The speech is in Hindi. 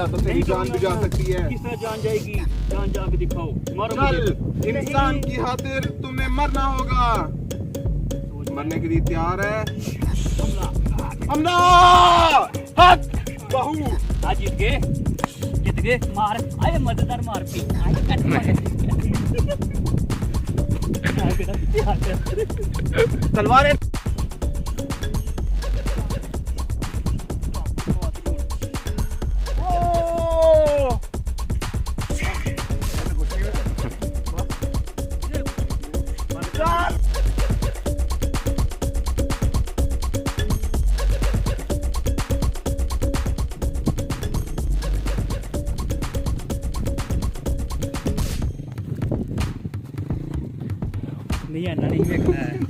तो तेरी जान भी जा सकती है। किस तरह जान जाएगी? जान जा के दिखाओ, मारो चल, मुझे। इंसान की खातिर तुम्हें मरना होगा। मरने के लिए तैयार है? हमला हक बहू। आज जीत गए मार आए मजेदार मार पी तलवारें नहीं है ना, नहीं देखना है।